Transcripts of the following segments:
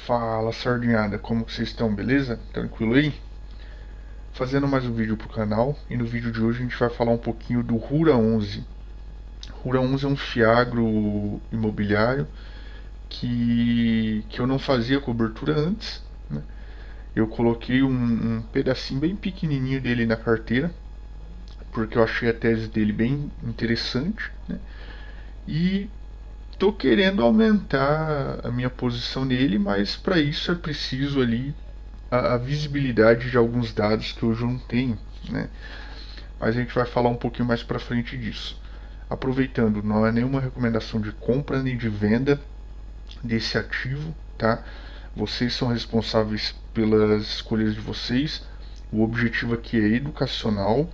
Fala, sardinhada, como que vocês estão, beleza? Tranquilo aí? Fazendo mais um vídeo pro canal, e no vídeo de hoje a gente vai falar um pouquinho do Rura 11. Rura 11 é um fiagro imobiliário que eu não fazia cobertura antes, né? Eu coloquei um pedacinho bem pequenininho dele na carteira, porque eu achei a tese dele bem interessante, né? E tô querendo aumentar a minha posição nele, mas para isso é preciso ali a visibilidade de alguns dados que hoje eu não tenho, né? Mas a gente vai falar um pouquinho mais para frente disso. Aproveitando, não é nenhuma recomendação de compra nem de venda desse ativo, tá? Vocês são responsáveis pelas escolhas de vocês. O objetivo aqui é educacional,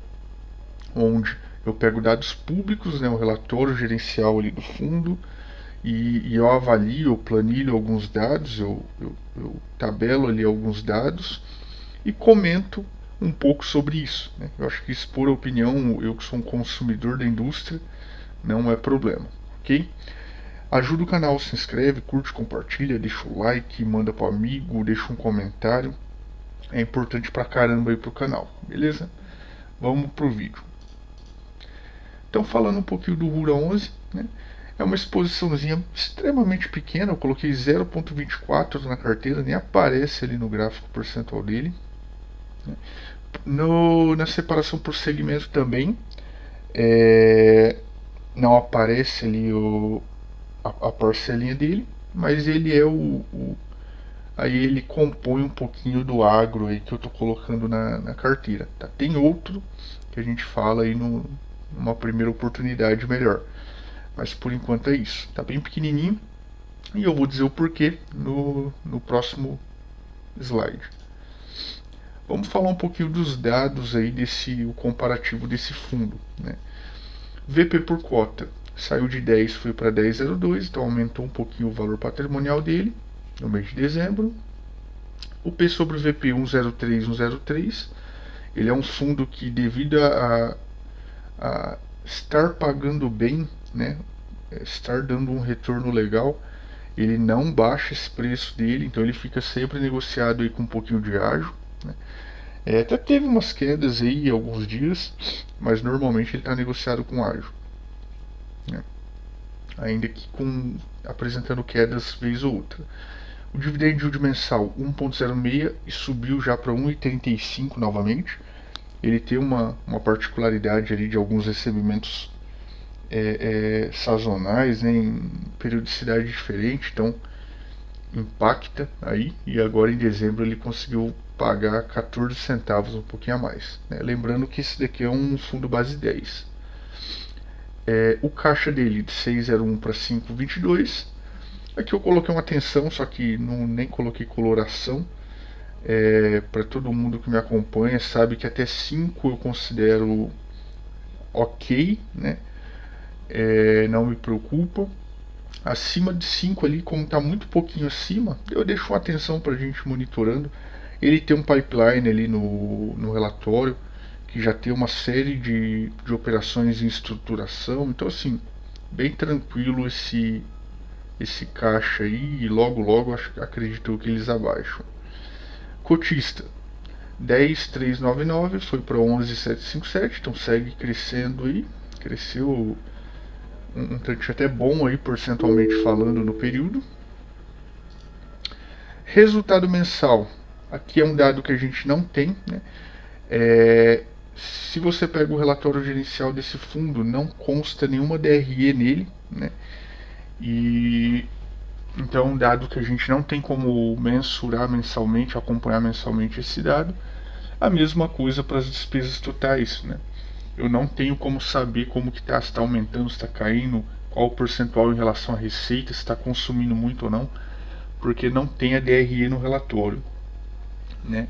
onde eu pego dados públicos, né, o relatório gerencial ali do fundo, e eu avalio, eu planilho alguns dados, eu tabelo ali alguns dados e comento um pouco sobre isso, né? Eu acho que expor a opinião, eu que sou um consumidor da indústria, não é problema, ok? Ajuda o canal, se inscreve, curte, compartilha, deixa o like, manda pro amigo, deixa um comentário. É importante pra caramba aí pro canal, beleza? Vamos pro vídeo. Então, falando um pouquinho do Rura 11, né? É uma exposiçãozinha extremamente pequena, eu coloquei 0,24 na carteira, nem aparece ali no gráfico percentual dele, né? Na separação por segmento também, não aparece ali a parcelinha dele, mas ele é aí ele compõe um pouquinho do agro aí que eu estou colocando na carteira, tá? Tem outro que a gente fala aí numa primeira oportunidade melhor, mas por enquanto é isso, tá bem pequenininho, e eu vou dizer o porquê no próximo slide. Vamos falar um pouquinho dos dados aí o comparativo desse fundo, né? VP por cota saiu de 10, foi para 10,02, então aumentou um pouquinho o valor patrimonial dele no mês de dezembro. O P sobre VP 103, 103, ele é um fundo que, devido a estar pagando bem, né, estar dando um retorno legal, ele não baixa esse preço dele, então ele fica sempre negociado aí com um pouquinho de ágio, né? Até teve umas quedas aí alguns dias, mas normalmente ele está negociado com ágio, né? Ainda que apresentando quedas vez ou outra. O dividend yield mensal 1,06 e subiu já para 1,35 novamente. Ele tem uma particularidade ali de alguns recebimentos sazonais, né, em periodicidade diferente, então impacta aí. E agora em dezembro ele conseguiu pagar 14 centavos, um pouquinho a mais, né? Lembrando que esse daqui é um fundo base 10. O caixa dele de 6,01 para 5,22. Aqui eu coloquei uma atenção, só que nem coloquei coloração. Para todo mundo que me acompanha sabe que até 5 eu considero ok, né? Não me preocupa. Acima de 5 ali, como está muito pouquinho acima, eu deixo uma atenção para a gente monitorando. Ele tem um pipeline ali no relatório, que já tem uma série de operações em estruturação. Então assim, bem tranquilo esse caixa aí, e logo acredito que eles abaixam. Cotista 10,399 foi para 11,757, então segue crescendo aí, cresceu um tanto até bom aí percentualmente falando no período. Resultado mensal, aqui é um dado que a gente não tem, né? Se você pega o relatório gerencial desse fundo, não consta nenhuma DRE nele, né? E então, um dado que a gente não tem como mensurar mensalmente, acompanhar mensalmente esse dado. A mesma coisa para as despesas totais, né? Eu não tenho como saber como que está, se está aumentando, se está caindo, qual o percentual em relação à receita, se está consumindo muito ou não, porque não tem a DRE no relatório, né?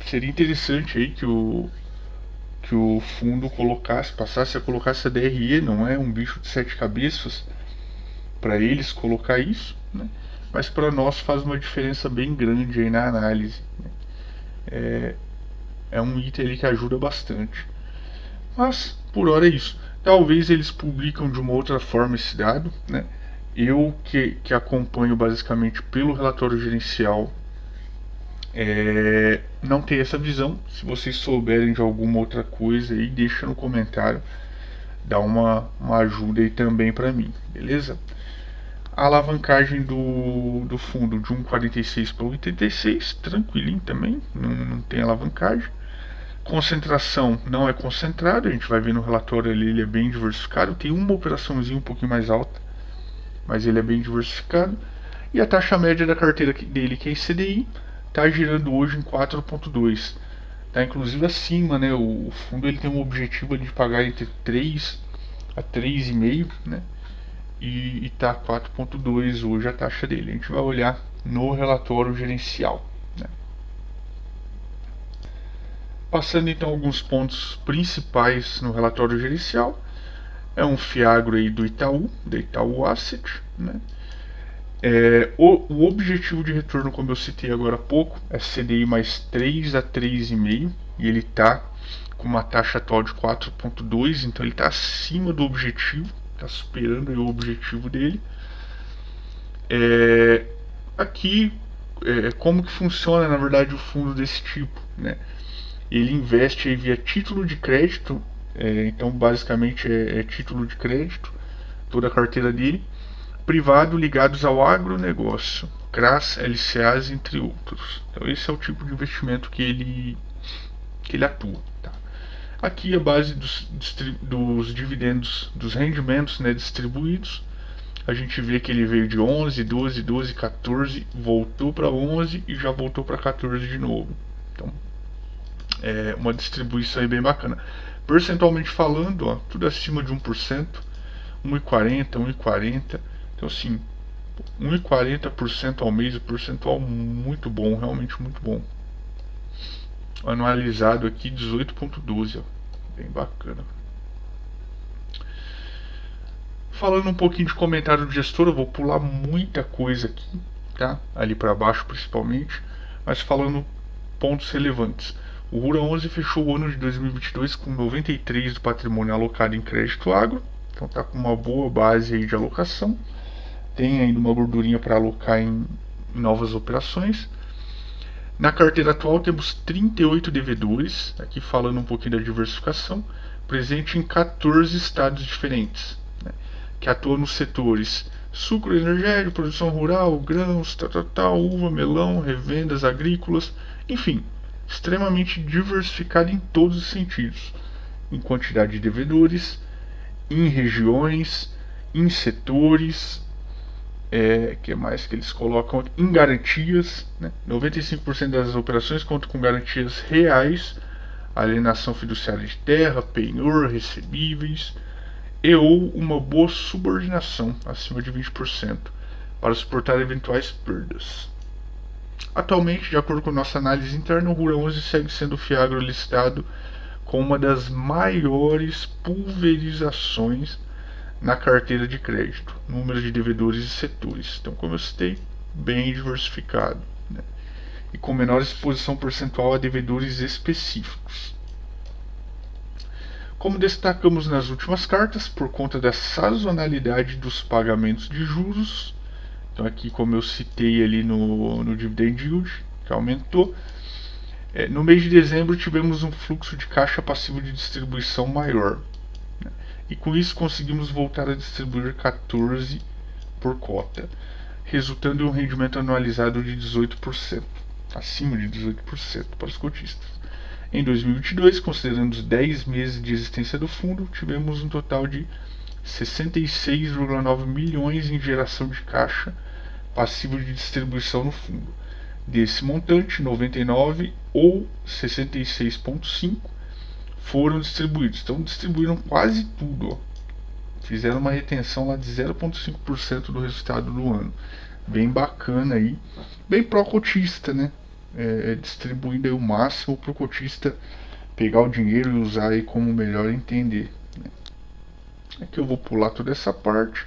Seria interessante aí que o fundo passasse a colocar essa DRE, não é um bicho de 7 cabeças para eles colocar isso, né? Mas para nós faz uma diferença bem grande aí na análise, né? É um item ali que ajuda bastante. Mas por hora é isso. Talvez eles publicam de uma outra forma esse dado, né? Eu que acompanho basicamente pelo relatório gerencial, não tenho essa visão. Se vocês souberem de alguma outra coisa aí, deixa no comentário, dá uma ajuda aí também para mim, beleza? A alavancagem do fundo de 1,46 para 1,86, tranquilinho também, não tem alavancagem. Concentração não é concentrado, a gente vai ver no relatório ali, ele é bem diversificado. Tem uma operaçãozinha um pouquinho mais alta, mas ele é bem diversificado. E a taxa média da carteira dele, que é CDI, está girando hoje em 4,2. Está inclusive acima, né? O fundo ele tem um objetivo de pagar entre 3 a 3,5, né? E está 4,2 hoje a taxa dele. A gente vai olhar no relatório gerencial, né? Passando então alguns pontos principais no relatório gerencial. É um fiagro aí do Itaú, da Itaú Asset, né? O objetivo de retorno, como eu citei agora há pouco, é CDI mais 3 a 3,5 e ele está com uma taxa atual de 4,2, então ele está acima do objetivo, está superando o objetivo dele. Aqui, como que funciona na verdade o fundo desse tipo, né? Ele investe aí via título de crédito, então basicamente é título de crédito, toda a carteira dele, privado ligados ao agronegócio, CRAs, LCAs, entre outros. Então esse é o tipo de investimento que ele atua. Tá? Aqui a base dos dividendos, dos rendimentos, né, distribuídos, a gente vê que ele veio de 11, 12, 12, 14, voltou para 11 e já voltou para 14 de novo. Então é uma distribuição aí bem bacana. Percentualmente falando, ó, tudo acima de 1%, 1,40, 1,40. Então assim, 1,40% ao mês, o percentual muito bom, realmente muito bom. Anualizado aqui 18,12, bem bacana. Falando um pouquinho de comentário do gestor, eu vou pular muita coisa aqui, tá? Ali para baixo principalmente, mas falando pontos relevantes. O Rura 11 fechou o ano de 2022 com 93 do patrimônio alocado em crédito agro, então tá com uma boa base aí de alocação. Tem ainda uma gordurinha para alocar em novas operações. Na carteira atual temos 38 devedores, aqui falando um pouquinho da diversificação, presente em 14 estados diferentes, né, que atuam nos setores sucro energético, produção rural, grãos, uva, melão, revendas agrícolas, enfim, extremamente diversificado em todos os sentidos, em quantidade de devedores, em regiões, em setores, que mais que eles colocam em garantias, né? 95% das operações contam com garantias reais, alienação fiduciária de terra, penhor, recebíveis e ou uma boa subordinação acima de 20% para suportar eventuais perdas. Atualmente, de acordo com nossa análise interna, o Rura 11 segue sendo o fiagro listado com uma das maiores pulverizações na carteira de crédito, número de devedores e setores. Então, como eu citei, bem diversificado, né? E com menor exposição percentual a devedores específicos. Como destacamos nas últimas cartas, por conta da sazonalidade dos pagamentos de juros, então aqui como eu citei ali no dividend yield, que aumentou, no mês de dezembro tivemos um fluxo de caixa passivo de distribuição maior, né? E com isso conseguimos voltar a distribuir 14 por cota, resultando em um rendimento anualizado de 18%, acima de 18% para os cotistas. Em 2022, considerando os 10 meses de existência do fundo, tivemos um total de 66,9 milhões em geração de caixa passivo de distribuição no fundo. Desse montante, 99 ou 66,5 foram distribuídos. Então distribuíram quase tudo, ó. Fizeram uma retenção lá de 0,5% do resultado do ano. Bem bacana aí. Bem pró-cotista, né? Distribuindo aí o máximo para o cotista pegar o dinheiro e usar aí como melhor entender, né? Aqui eu vou pular toda essa parte.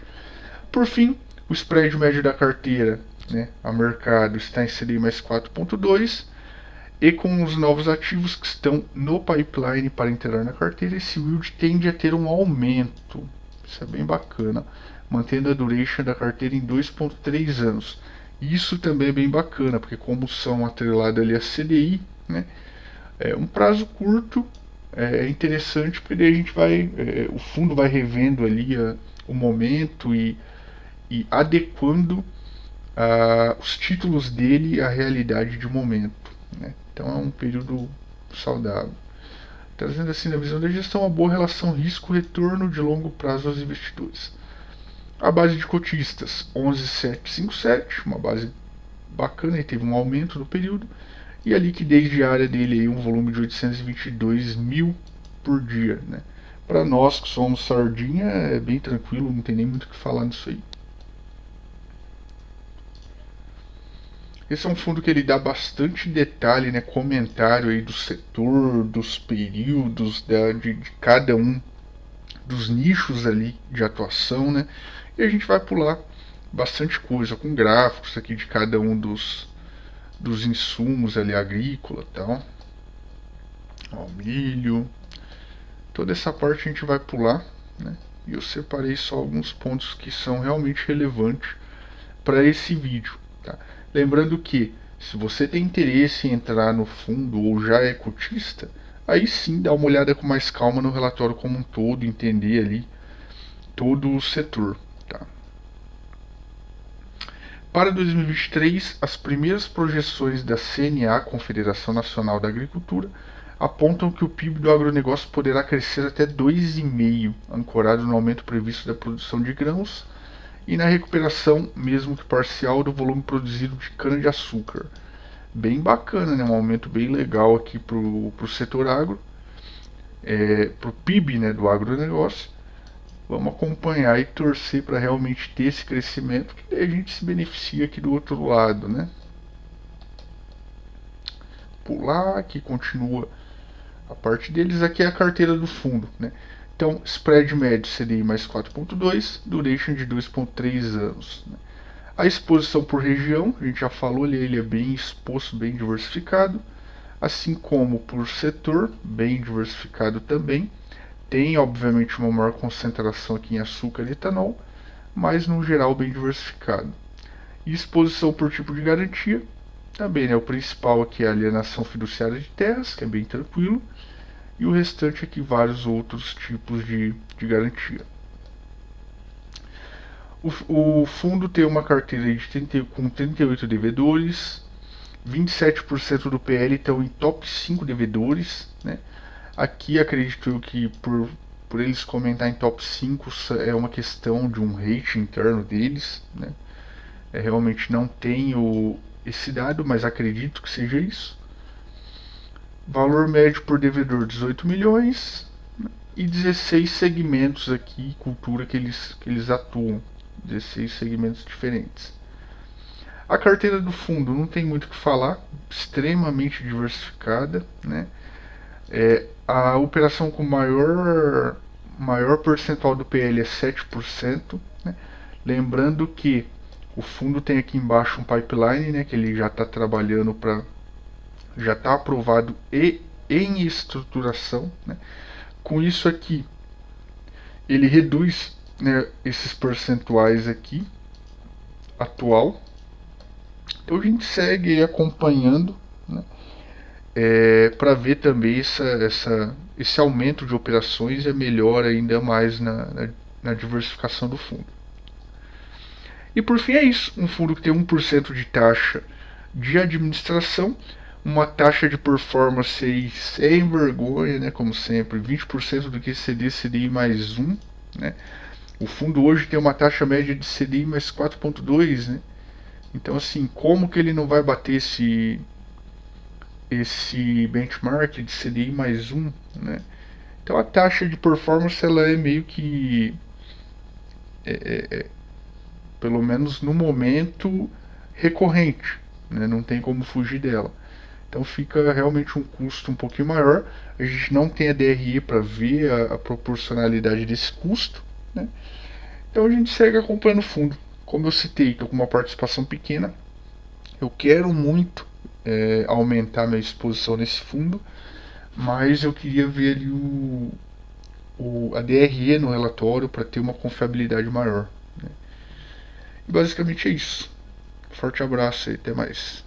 Por fim, o spread médio da carteira, né, a mercado, está em CDI mais 4,2. E com os novos ativos que estão no pipeline para integrar na carteira, esse yield tende a ter um aumento. Isso é bem bacana. mantendo a duration da carteira em 2,3 anos. Isso também é bem bacana, porque como são atrelados ali a CDI, né, é um prazo curto, é interessante, porque daí a gente vai, o fundo vai revendo ali o momento e adequando os títulos dele à realidade de momento, né? Então é um período saudável. Trazendo assim na visão da gestão uma boa relação risco-retorno de longo prazo aos investidores. A base de cotistas 11,757, uma base bacana, e teve um aumento no período. E a liquidez diária dele aí, um volume de 822 mil por dia, né? Para nós que somos sardinha é bem tranquilo, não tem nem muito o que falar nisso aí. Esse é um fundo que ele dá bastante detalhe, né, comentário aí do setor, dos períodos, de cada um dos nichos ali de atuação, né? E a gente vai pular bastante coisa com gráficos aqui de cada um dos insumos ali agrícola e tal. Ó, milho. Toda essa parte a gente vai pular, né? E eu separei só alguns pontos que são realmente relevantes para esse vídeo, tá? Lembrando que se você tem interesse em entrar no fundo ou já é cotista, aí sim dá uma olhada com mais calma no relatório como um todo, entender ali todo o setor, tá? Para 2023, as primeiras projeções da CNA, Confederação Nacional da Agricultura, apontam que o PIB do agronegócio poderá crescer até 2,5%, ancorado no aumento previsto da produção de grãos e na recuperação, mesmo que parcial, do volume produzido de cana-de-açúcar. Bem bacana, né? Um aumento bem legal aqui para o setor agro, para o PIB, né, do agronegócio. Vamos acompanhar e torcer para realmente ter esse crescimento, que daí a gente se beneficia aqui do outro lado, né? Pular, que continua a parte deles. Aqui é a carteira do fundo, né? Então, spread médio CDI mais 4,2, duration de 2,3 anos. Né? A exposição por região, a gente já falou, ele é bem exposto, bem diversificado, assim como por setor, bem diversificado também. Tem, obviamente, uma maior concentração aqui em açúcar e etanol, mas no geral bem diversificado. E exposição por tipo de garantia, também, né? O principal aqui é a alienação fiduciária de terras, que é bem tranquilo, e o restante aqui vários outros tipos de garantia. O fundo tem uma carteira com 38 devedores, 27% do PL estão em top 5 devedores, né? Aqui acredito eu que por eles comentar em top 5 é uma questão de um rating interno deles, né? Realmente não tenho esse dado, mas acredito que seja isso. Valor médio por devedor 18 milhões e 16 segmentos aqui, cultura que eles atuam, 16 segmentos diferentes. A carteira do fundo não tem muito o que falar, extremamente diversificada, né? A operação com maior percentual do PL é 7%, né? Lembrando que o fundo tem aqui embaixo um pipeline, né, que ele já está trabalhando para, já está aprovado e em estruturação, né? Com isso aqui ele reduz, né, esses percentuais aqui atual. Então a gente segue acompanhando, né, para ver também esse aumento de operações e a melhora ainda mais na diversificação do fundo. E por fim é isso, um fundo que tem 1% de taxa de administração, uma taxa de performance sem vergonha, né, como sempre, 20% do que CDI mais 1, né? O fundo hoje tem uma taxa média de CDI mais 4,2, né? Então assim, como que ele não vai bater esse benchmark de CDI mais 1, né? Então a taxa de performance ela é meio que pelo menos no momento recorrente, né? Não tem como fugir dela. Então fica realmente um custo um pouquinho maior. A gente não tem a DRE para ver a proporcionalidade desse custo, né? Então a gente segue acompanhando o fundo. Como eu citei, estou com uma participação pequena. Eu quero muito aumentar minha exposição nesse fundo, mas eu queria ver ali a DRE no relatório para ter uma confiabilidade maior, né? E basicamente é isso. Forte abraço e até mais.